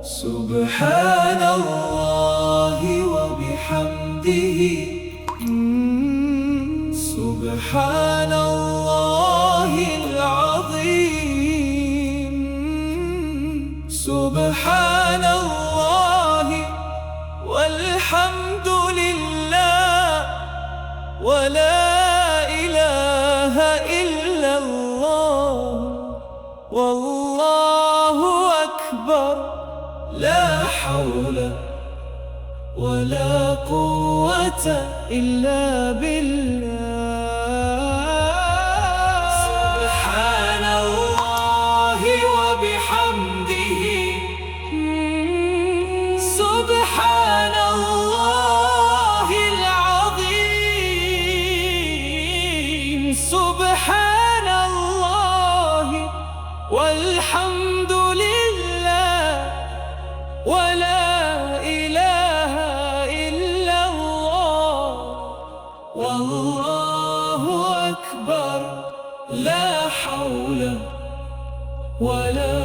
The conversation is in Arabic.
سبحان الله وبحمده، سبحان الله العظيم، سبحان الله والحمد لله ولا إله إلا الله والله أكبر. لا حول ولا قوة إلا بالله. سبحان الله وبحمده، سبحان الله العظيم، سبحان الله والحمد لله ولا إله إلا الله والله أكبر. لا حول ولا